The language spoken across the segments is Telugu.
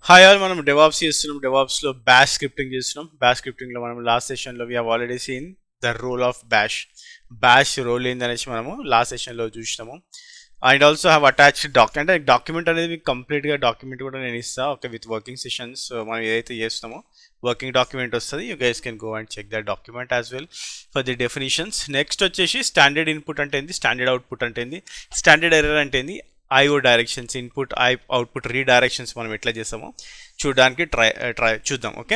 హాయ్ ఆల్, మనం డెవాప్స్ చేస్తున్నాం. డెవాప్స్లో బ్యాష్ స్క్రిప్టింగ్ చేస్తున్నాం. బ్యాష్ స్క్రిప్టింగ్లో మనం లాస్ట్ సెషన్లో we have already seen the role of bash role ఏందనేసి మనము లాస్ట్ సెషన్లో చూసినాము. అండ్ ఆల్సో హ్యావ్ అటాచ్డ్ అంటే డాక్యుమెంట్ అనేది మీకు కంప్లీట్గా డాక్యుమెంట్ కూడా నేను ఇస్తాను. ఓకే, విత్ వర్కింగ్ సెషన్స్ మనం ఏదైతే చేస్తామో వర్కింగ్ డాక్యుమెంట్ వస్తుంది. You guys can go and check that document as well for the definitions. Next వచ్చేసి స్టాండర్డ్ ఇన్పుట్ అంటే ఏంది, స్టాండర్డ్ అవుట్పుట్ అంటే ఏంది, స్టాండర్డ్ ఎర్రర్ అంటే ఏంది, ఐఓ డైరెక్షన్స్, ఇన్పుట్ అవుట్పుట్ రీడైరెక్షన్స్ మనం ఎట్లా చేస్తామో చూడడానికి చూద్దాం. Okay,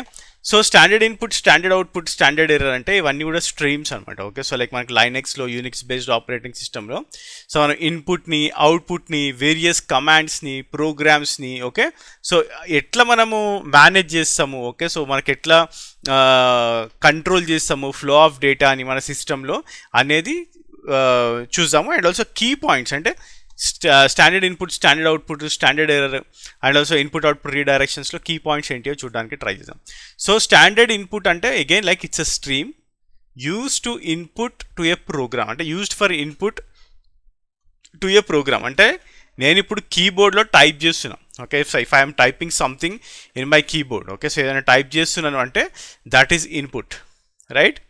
so standard input, standard output, standard error అంటే ఇవన్నీ కూడా స్ట్రీమ్స్ అనమాట. ఓకే, సో లైక్ మనకి లైనెక్స్లో యూనిక్స్ బేస్డ్ ఆపరేటింగ్ సిస్టంలో సో మనం ఇన్పుట్ని, అవుట్పుట్ని, వేరియస్ కమాండ్స్ని, ప్రోగ్రామ్స్ని ఓకే సో ఎట్లా మనము మేనేజ్ చేస్తాము, ఓకే సో మనకి ఎట్లా కంట్రోల్ చేస్తాము ఫ్లో ఆఫ్ డేటా అని మన సిస్టంలో అనేది చూద్దాము. అండ్ ఆల్సో కీ పాయింట్స్ అంటే standard input, standard output, standard error and also input output రీడైరెక్షన్స్లో కీ పాయింట్స్ ఏంటియో చూడడానికి ట్రై చేద్దాం. సో స్టాండర్డ్ ఇన్పుట్ అంటే again like it's a stream used to input to a program, అంటే used for input to a program. అంటే నేను ఇప్పుడు కీబోర్డ్లో టైప్ చేస్తున్నాను. Okay, so if I'm typing something in my keyboard, okay so ఏదైనా టైప్ చేస్తున్నాను అంటే that is input, right.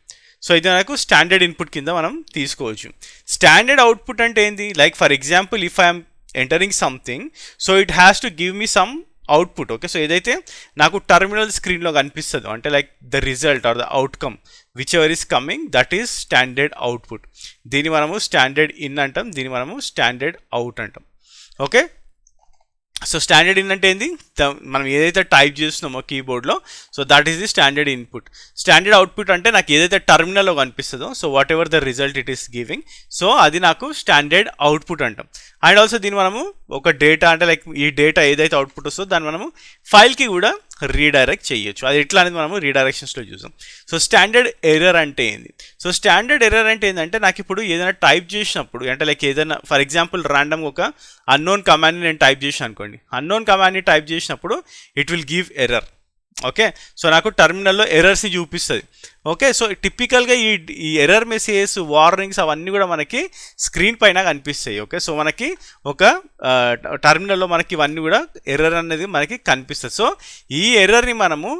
So ఇది మనకు స్టాండర్డ్ ఇన్పుట్ కింద మనం తీసుకోవచ్చు. స్టాండర్డ్ అవుట్పుట్ అంటే ఏంది, like for example if I'm entering something so it has to give me some output. Okay, so ఏదైతే నాకు టర్మినల్ స్క్రీన్లో కనిపిస్తుందో అంటే like the result or the outcome whichever is coming that is standard output. దీన్ని మనము స్టాండర్డ్ ఇన్ అంటాం, దీన్ని మనము స్టాండర్డ్ అవుట్ అంటాం. ఓకే, సో స్టాండర్డ్ ఇన్ అంటే ఏంది, మనం ఏదైతే టైప్ చేస్తున్నామో కీబోర్డ్లో so that is the standard input. Standard output అంటే నాకు ఏదైతే టర్మినల్లో కనిపిస్తుందో so what ever the result it is giving so అది నాకు స్టాండర్డ్ అవుట్పుట్ అంటాం. అండ్ ఆల్సో దీన్ని మనము ఒక డేటా అంటే లైక్ ఈ డేటా ఏదైతే అవుట్పుట్ వస్తుందో దాన్ని మనము ఫైల్కి కూడా రీడైరెక్ట్ చేయొచ్చు. అది ఎట్లా అనేది మనము రీడైరెక్షన్స్లో చూసాం. సో స్టాండర్డ్ ఎర్రర్ అంటే ఏంది, సో స్టాండర్డ్ ఎర్రర్ అంటే ఏంటంటే నాకు ఇప్పుడు ఏదైనా టైప్ చేసినప్పుడు అంటే లైక్ ఏదైనా ఫర్ ఎగ్జాంపుల్ ర్యాండమ్ ఒక అన్నోన్ కమాండ్ని నేను టైప్ చేసాను అనుకోండి, అన్నోన్ కమాండ్ని టైప్ చేసినప్పుడు it will give error. Okay, so నాకు టర్మినల్లో ఎర్రర్స్ని చూపిస్తుంది. ఓకే, సో టిపికల్గా ఈ ఎర్రర్ మెసేజెస్, వార్నింగ్స్ అవన్నీ కూడా మనకి స్క్రీన్ పైన కనిపిస్తాయి. ఓకే, సో మనకి ఒక టర్మినల్లో మనకి ఇవన్నీ కూడా ఎర్రర్ అనేది మనకి కనిపిస్తుంది. సో ఈ ఎర్రర్ని మనము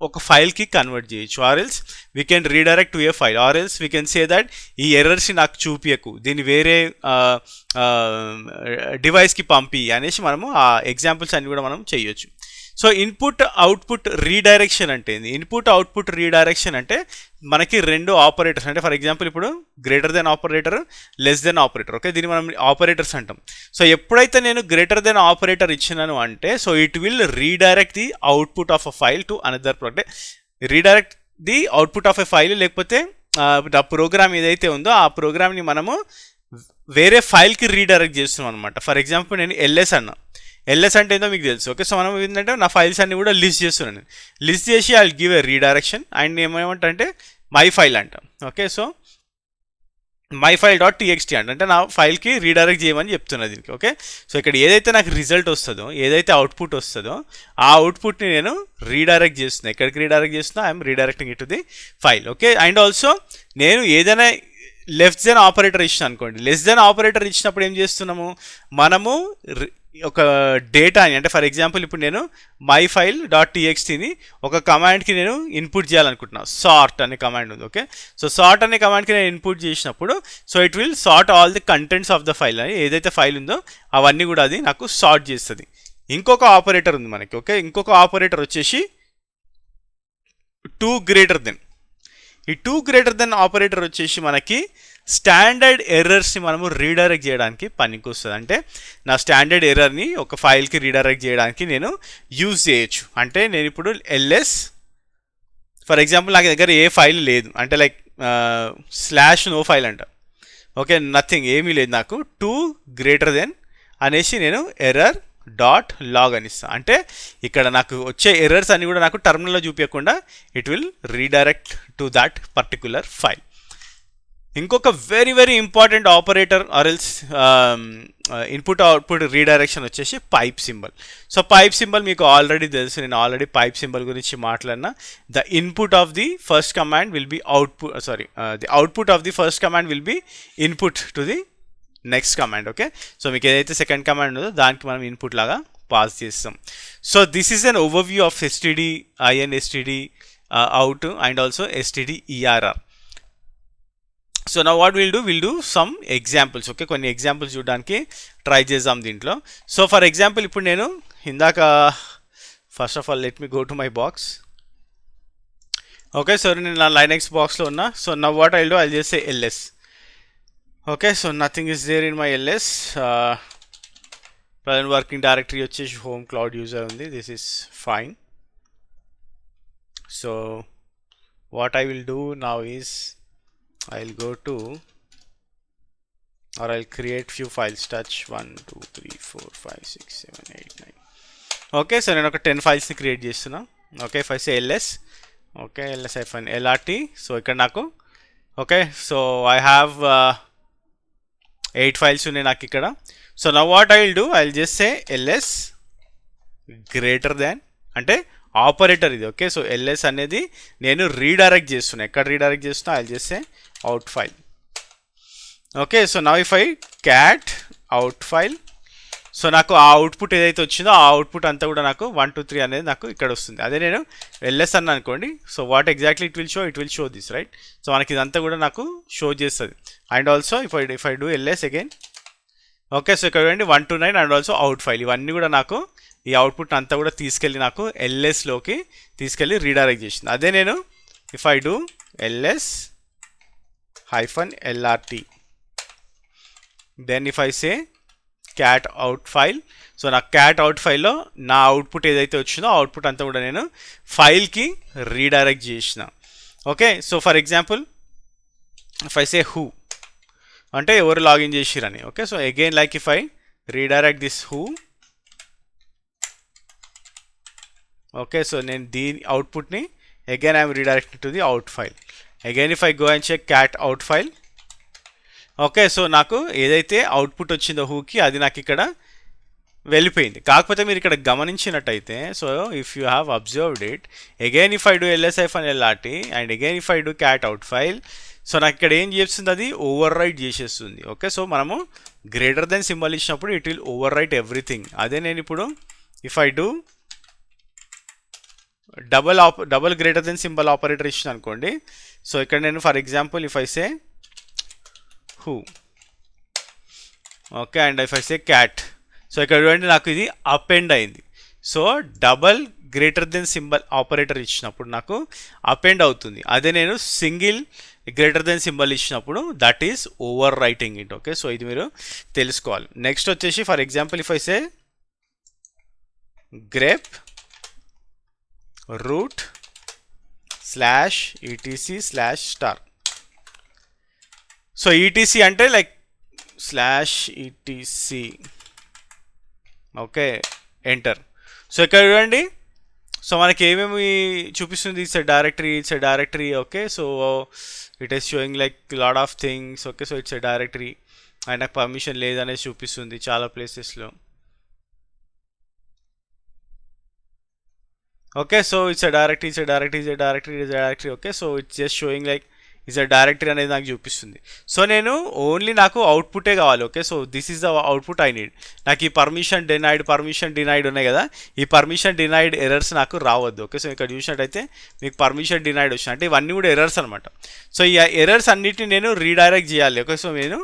ఒక ఫైల్కి కన్వర్ట్ చేయొచ్చు, or else we can redirect to a file, or else we can say that ఈ ఎర్రర్స్ని నాకు చూపించకు, దీన్ని వేరే డివైస్కి పంపి అనేసి మనము ఆ ఎగ్జాంపుల్స్ అన్ని కూడా మనం చేయొచ్చు. సో ఇన్పుట్ అవుట్పుట్ రీడైరెక్షన్ అంటే ఏంది, ఇన్పుట్ అవుట్పుట్ రీడైరెక్షన్ అంటే మనకి రెండు ఆపరేటర్స్ అంటే ఫర్ ఎగ్జాంపుల్ ఇప్పుడు greater than operator, less than operator. Okay, దీన్ని మనం ఆపరేటర్స్ అంటాం. సో ఎప్పుడైతే నేను గ్రేటర్ దెన్ ఆపరేటర్ ఇచ్చినాను అంటే so it will redirect the output of a file to another అంటే redirect the output of a file, లేకపోతే ఆ ప్రోగ్రామ్ ఏదైతే ఉందో ఆ ప్రోగ్రామ్ని మనము వేరే ఫైల్కి రీడైరెక్ట్ చేస్తున్నాం అనమాట. ఫర్ ఎగ్జాంపుల్ నేను ఎల్ఎస్ అన్నా, ఎల్ఎస్ అంటే ఏందో మీకు తెలుసు. ఓకే, సో మనం ఏంటంటే నా ఫైల్స్ అన్ని కూడా లిస్ట్ చేస్తున్నాను, లిస్ట్ చేసి I will give a redirection and ఏమేమంటే మై ఫైల్ అంటాం. Okay, so my file dot TXT అంటే నా ఫైల్కి రీడైరెక్ట్ చేయమని చెప్తున్నా దీనికి. ఓకే, సో ఇక్కడ ఏదైతే నాకు రిజల్ట్ వస్తుందో, ఏదైతే అవుట్పుట్ వస్తుందో ఆ అవుట్పుట్ని నేను రీడైరెక్ట్ చేస్తున్నా. ఎక్కడికి రీడైరెక్ట్ చేస్తున్నా, I'm redirecting it to the file. Okay, and also నేను ఏదైనా లెస్ దెన్ ఆపరేటర్ ఇచ్చిన అనుకోండి, లెస్ దెన్ ఆపరేటర్ ఇచ్చినప్పుడు ఏం చేస్తున్నాము మనము ఒక డేటాని అంటే ఫర్ ఎగ్జాంపుల్ ఇప్పుడు నేను మై ఫైల్ డాట్ టీఎక్స్టీని ఒక కమాండ్కి నేను ఇన్పుట్ చేయాలనుకుంటున్నాను, సార్ట్ అనే కమాండ్ ఉంది. ఓకే, సో సార్ట్ అనే కమాండ్కి నేను ఇన్పుట్ చేసినప్పుడు so it will sort all the contents of the file అని ఏదైతే ఫైల్ ఉందో అవన్నీ కూడా అది నాకు సార్ట్ చేస్తుంది. ఇంకొక ఆపరేటర్ ఉంది మనకి. ఓకే, ఇంకొక ఆపరేటర్ వచ్చేసి టూ గ్రేటర్ దెన్. ఈ టూ గ్రేటర్ దెన్ ఆపరేటర్ వచ్చేసి మనకి స్టాండర్డ్ ఎర్రర్స్ని మనము రీడైరెక్ట్ చేయడానికి పనికి వస్తుంది. అంటే నా స్టాండర్డ్ ఎర్రర్ని ఒక ఫైల్కి రీడైరెక్ట్ చేయడానికి నేను యూజ్ చేయొచ్చు. అంటే నేను ఇప్పుడు ఎల్ఎస్ ఫర్ ఎగ్జాంపుల్ నాకు దగ్గర ఏ ఫైల్ లేదు అంటే లైక్ /no ఫైల్ అంట. ఓకే, నథింగ్ ఏమీ లేదు నాకు, టూ గ్రేటర్ దెన్ అనేసి నేను ఎర్రర్ డాట్ లాగ్ అని ఇస్తాను. అంటే ఇక్కడ నాకు వచ్చే ఎర్రర్స్ అన్ని కూడా నాకు టర్మినల్లో చూపించకుండా it will redirect to that particular file. ఇంకొక very very important operator or else input output redirection వచ్చేసి pipe symbol. So pipe symbol మీకు ఆల్రెడీ తెలుసు, నేను ఆల్రెడీ పైప్ సింబల్ గురించి మాట్లాడినా. The input of the first command will be output the output of the first command will be input to the next command. Okay, so మీకు ఏదైతే సెకండ్ కమాండ్ ఉందో దానికి మనం ఇన్పుట్ లాగా పాస్ చేస్తాం. So this is an overview of STD IN, STD out and also STD ERR. So నా what will do some examples. Okay, కొన్ని ఎగ్జాంపుల్స్ చూడడానికి ట్రై చేద్దాం దీంట్లో. సో ఫర్ ఎగ్జాంపుల్ ఇప్పుడు నేను ఇందాక first of all let me go to my box. Okay, so నేను నా లైనెక్స్ బాక్స్లో ఉన్నా. సో నా what I'll do, I'll just say ls. Okay, so nothing is there in my ls. Present working directory వచ్చేసి హోమ్ క్లౌడ్ యూజర్ ఉంది. This is fine. So what I will do now is I'll go to, or I'll create few files. Touch 1 2 3 4 5 6 7 8 9. Okay, so నేను ఒక 10 files ని క్రియేట్ చేస్తున్నా. Okay, if I say ls, okay, ls-lrt. So ఇక్కడ నాకు okay, so I have 8 files ఉన్నాయి నాకు ఇక్కడ. So now what I will do, I'll just say ls greater than, అంటే ఆపరేటర్ ఇది. ఓకే, సో ls అనేది నేను రీడైరెక్ట్ చేస్తున్నా. ఎక్కడ రీడైరెక్ట్ చేస్తున్నా, I'll just say out file. Okay, so now if I cat out file, so నాకు ఆ అవుట్పుట్ ఏదైతే వచ్చిందో ఆ అవుట్పుట్ అంతా కూడా నాకు 1 2 3 అనేది నాకు ఇక్కడ వస్తుంది. అదే నేను ls అన్న అనుకోండి. So what exactly it will show this, right? So మనకి ఇదంతా కూడా నాకు షో చేస్తుంది. And also if I do ls again, okay, so ఇక్కడ 1 to 9 and also out file, ఇవన్నీ కూడా నాకు ఈ అవుట్పుట్ అంతా కూడా తీసుకెళ్ళి నాకు ls-లోకి తీసుకెళ్ళి రీడైరెక్ట్ చేసింది. అదే నేను if I do ls-lrt, then if I say cat out file, so నా క్యాట్ అవుట్ ఫైల్లో నా అవుట్పుట్ ఏదైతే వచ్చిందో ఆ అవుట్పుట్ అంతా కూడా నేను ఫైల్కి రీడైరెక్ట్ చేసిన. Okay, so for example if I say who, అంటే ఎవరు లాగిన్ చేసిరని. Okay, so again like if I redirect this who, okay, so నేను దీని అవుట్పుట్ని again I'm redirected to the out file. Again if I go and check cat out file, okay, so నాకు ఏదైతే అవుట్పుట్ వచ్చిందో హూకి అది నాకు ఇక్కడ వెళ్ళిపోయింది. కాకపోతే మీరు ఇక్కడ గమనించినట్టయితే, so if you have observed it, again if I do ls-lrt and again if I do cat out file, so నాకు ఇక్కడ ఏం చేస్తుంది, అది ఓవర్ రైట్ చేసేస్తుంది. ఓకే, సో మనము గ్రేటర్ దెన్ సింబల్ ఇచ్చినప్పుడు it will over right everything. అదే నేను ఇప్పుడు if I do double greater than symbol operator ఇచ్చిన అనుకోండి. సో ఇక్కడ నేను for example if I say who, okay, and if I say cat, so ఇక్కడ చూడండి నాకు ఇది అపెండ్ అయింది. So double greater than symbol operator ఇచ్చినప్పుడు నాకు అపెండ్ అవుతుంది. అదే నేను సింగిల్ గ్రేటర్ దెన్ సింబల్ ఇచ్చినప్పుడు that is overwriting it. Okay, so ఇది మీరు తెలుసుకోవాలి. నెక్స్ట్ వచ్చేసి for example if I say grep root /etc/star. So ETC అంటే like /etc, okay, enter. So ఇక్కడ చూడండి, సో మనకి ఏమేమి చూపిస్తుంది, it's a directory. Okay, so it is showing like lot of things. Okay, so it's a directory and నాకు పర్మిషన్ లేదనేసి చూపిస్తుంది చాలా ప్లేసెస్లో. Okay, so it's a directory. Okay, so it's just showing like it's a directory అనేది నాకు చూపిస్తుంది. సో నేను ఓన్లీ నాకు అవుట్పుటే కావాలి. Okay, so this is the output I need. నాకు ఈ పర్మిషన్ డినైడ్ ఉన్నాయి కదా, ఈ పర్మిషన్ డినైడ్ ఎర్రర్స్ నాకు రావద్దు. ఓకే, సో ఇక్కడ చూసినట్టయితే మీకు పర్మిషన్ డినైడ్ వచ్చిన అంటే ఇవన్నీ కూడా ఎర్రర్స్ అనమాట. సో ఈ ఎర్రర్స్ అన్నిటిని నేను రీడైరెక్ట్ చేయాలి. ఓకే, సో నేను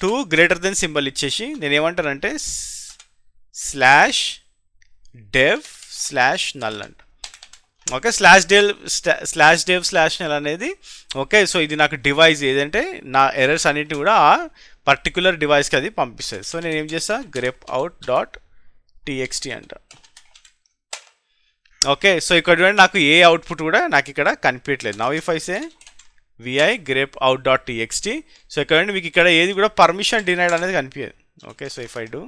2 గ్రేటర్ దెన్ సింబల్ ఇచ్చేసి నేను ఏమంటానంటే /dev/null అంట. ఓకే, /dev/null అనేది ఓకే, సో ఇది నాకు డివైస్ ఏదంటే నా ఎర్రర్స్ అన్నిటిని కూడా ఆ పర్టికులర్ డివైస్కి అది పంపిస్తుంది. సో నేను ఏం చేస్తా, grepout.txt అంట. ఓకే, సో ఇక్కడ చూడండి నాకు ఏ అవుట్పుట్ కూడా నాకు ఇక్కడ కనిపించట్లేదు. Now if I say vi grepout.txt, so ఇక్కడ మీకు ఇక్కడ ఏది కూడా పర్మిషన్ డినైడ్ అనేది కనిపించదు. Okay, so if I do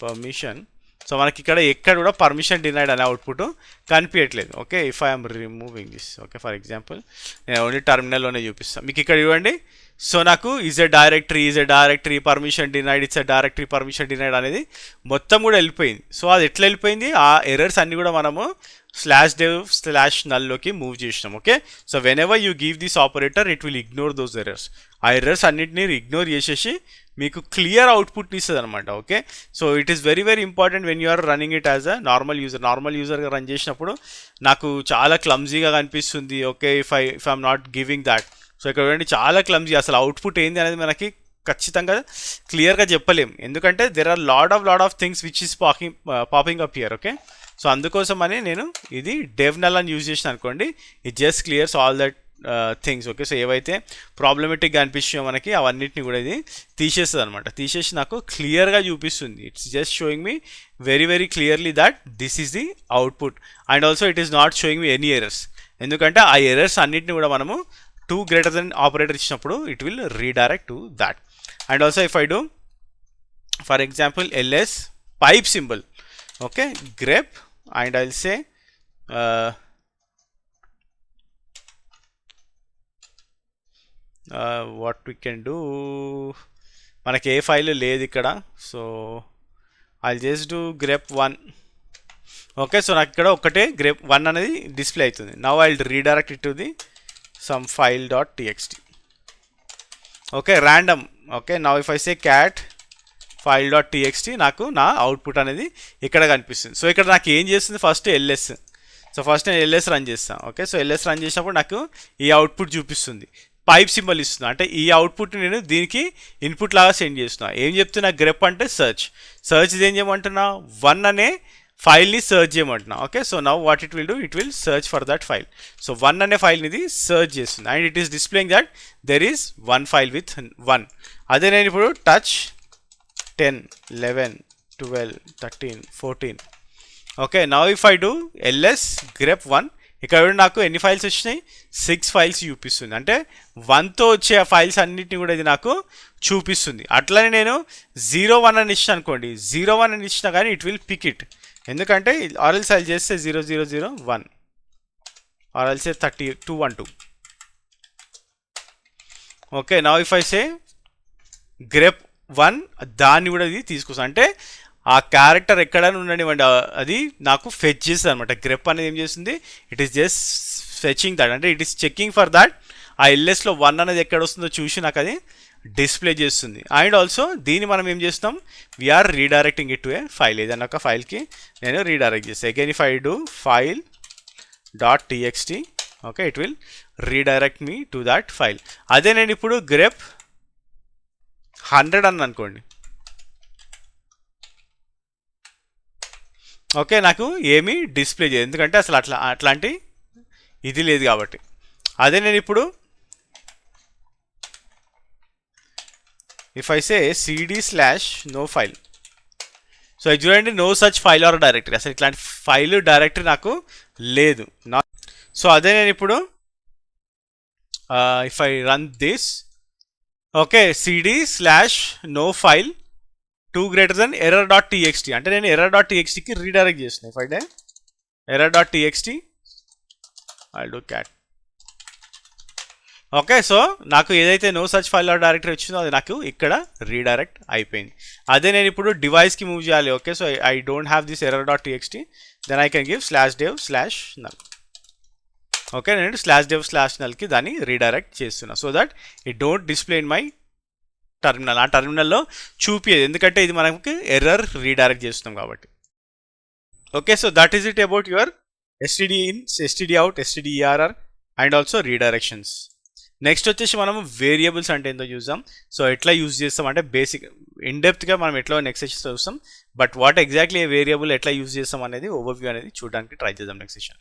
permission, so మనకి ఇక్కడ ఎక్కడ కూడా పర్మిషన్ డినైడ్ అనే అవుట్పుట్ కనిపించట్లేదు. Okay, if I'm removing this, okay, for example నేను ఓన్లీ టర్మినల్లోనే చూపిస్తాను మీకు. ఇక్కడ ఇవ్వండి, సో నాకు is a directory permission denied, it's a directory permission denied అనేది మొత్తం కూడా వెళ్ళిపోయింది. సో అది ఎట్లా వెళ్ళిపోయింది, ఆ ఎర్రర్స్ అన్ని కూడా మనము /dev/null మూవ్ చేసినాం. Okay, so whenever you give this operator it will ignore those errors. ఆ ఎర్రర్స్ అన్నింటినీ ఇగ్నోర్ చేసేసి మీకు క్లియర్ అవుట్పుట్ని ఇస్తుంది అనమాట. Okay, so it is very very important when you are running it as a normal యూజర్గా రన్ చేసినప్పుడు నాకు చాలా క్లమ్జీగా కనిపిస్తుంది. Okay, if I'm not giving that. So ఇక్కడ చూడండి చాలా క్లమ్జీ, అసలు అవుట్పుట్ ఏంది అనేది మనకి ఖచ్చితంగా క్లియర్గా చెప్పలేం, ఎందుకంటే there are lot of things which is popping up here. Okay, so అందుకోసం అని నేను ఇది డెవ్నల్ అని యూజ్ చేసిన అనుకోండి, it just clears all that things. Okay, so ఏవైతే ప్రాబ్లమెటిక్గా అనిపిస్తాయో మనకి అవన్నిటిని కూడా ఇది తీసేస్తుంది అనమాట. తీసేసి నాకు క్లియర్గా చూపిస్తుంది. It's just showing me very very clearly that this is the output. And also it is not showing me any errors, ఎందుకంటే ఆ ఎర్రర్స్ అన్నిటిని కూడా మనము 2 ఆపరేటర్ ఇచ్చినప్పుడు it will redirect to that. And also if I do, for example, ls pipe symbol, okay, grep, and I'll say what we can do, మనకి ఏ ఫైల్ లేదు ఇక్కడ, so I'll just do grep1. Okay, so నాకు ఇక్కడ ఒకటే grep1 అనేది డిస్ప్లే అవుతుంది. Now I'll redirect it to the some file.txt. Okay, random. Okay, now if I say cat file.txt నాకు నా అవుట్పుట్ అనేది ఇక్కడ కనిపిస్తుంది. సో ఇక్కడ నాకు ఏం చేస్తుంది, ఫస్ట్ ls. సో ఫస్ట్ నేను ls రన్ చేస్తాను. ఓకే, సో ls రన్ చేసినప్పుడు నాకు ఈ అవుట్పుట్ చూపిస్తుంది, పైప్ సింబల్ ఇస్తుంది. అంటే ఈ అవుట్పుట్ నేను దీనికి ఇన్పుట్ లాగా సెండ్ చేస్తున్నా. ఏం చెప్తున్నా, గ్రెప్ అంటే సర్చ్ ఇది ఏం చేయమంటున్నా, 1 అనే ఫైల్ని సర్చ్ చేయమంటున్నా. Okay, so now what it will do, it will search for that file. So 1 అనే ఫైల్ని ఇది సర్చ్ చేస్తుంది, and it is displaying that there is 1 file with 1. అదే నేను ఇప్పుడు touch 10, 11, 12, 13, 14. Okay, now if I do ls grep1, ఇక్కడ నాకు ఎన్ని ఫైల్స్ వచ్చినాయి, 6 ఫైల్స్ చూపిస్తుంది. అంటే 1తో వచ్చే ఆ ఫైల్స్ అన్నిటిని కూడా ఇది నాకు చూపిస్తుంది. అట్లనే నేను 0, 1 అని ఇచ్చిన అనుకోండి, 0, 1 అని ఇచ్చినా కానీ ఇట్ విల్ పిక్ ఇట్, ఎందుకంటే ఆర్ఎల్స్ ఐల్ చేస్తే 0, 0, 0, 1, ఆర్ఎల్సే 32, 12. Okay, now if I say grep1, దాన్ని కూడా ఇది తీసుకొస్తాను. అంటే ఆ క్యారెక్టర్ ఎక్కడైనా ఉండనివ్వండి, అది నాకు ఫెచ్ చేస్తుంది అనమాట. గ్రెప్ అనేది ఏం చేస్తుంది, it is just fetching that, అంటే it is checking for that ఆ ఎల్ఎస్లో 1 అనేది ఎక్కడ వస్తుందో చూసి నాకు అది డిస్ప్లే చేస్తుంది. అండ్ ఆల్సో దీన్ని మనం ఏం చేస్తాం, we're redirecting it to a file. ఏదైనా ఒక ఫైల్కి నేను రీడైరెక్ట్ చేస్తాను. Again if I do file.txt, okay, it will redirect me to that file. అదే నేను ఇప్పుడు గ్రెప్ 100 అని అనుకోండి, ఓకే, నాకు ఏమీ డిస్ప్లే చేయదు, ఎందుకంటే అసలు అట్లాంటి ఇది లేదు కాబట్టి. అదే నేను ఇప్పుడు if I say cd/no file, so ఇది చూడండి, no such file or directory, అసలు ఇట్లాంటి ఫైల్ డైరెక్టరీ నాకు లేదు. సో అదే నేను ఇప్పుడు if I run this, okay, cd/no file 2 error.txt, అంటే నేను error.txtకి రీడైరెక్ట్ చేస్తున్నాను. If I do error.txt, I'll do cat. Okay, so నాకు ఏదైతే no such file or directory వచ్చిందో అది నాకు ఇక్కడ రీడైరెక్ట్ అయిపోయింది. అదే నేను ఇప్పుడు డివైస్కి మూవ్ చేయాలి. Okay, so I don't have this error.txt, then I can give /dev/null. Okay, నేను /dev/nullకి దాన్ని రీడైరెక్ట్ చేస్తున్నా, so that it don't display in my terminal. ఆ టర్మినల్లో చూపించేది, ఎందుకంటే ఇది మనకి ఎర్రర్ రీడైరెక్ట్ చేస్తున్నాం కాబట్టి. Okay, so that is it about your std-in, std-out, stderr and also రీడైరెక్షన్స్. Next వచ్చేసి మనము వేరియబుల్స్ అంటే ఏంటో చూద్దాం. సో ఎట్లా యూజ్ చేస్తాం అంటే బేసిక్ ఇన్డెప్త్గా మనం ఎట్లా నెక్స్ట్ సెషన్ చూస్తాం, but what exactly A variable ఎట్లా యూజ్ చేస్తాం అనేది ఓవర్వ్యూ అనేది చూడడానికి ట్రై చేద్దాం నెక్స్ట్ సెషన్.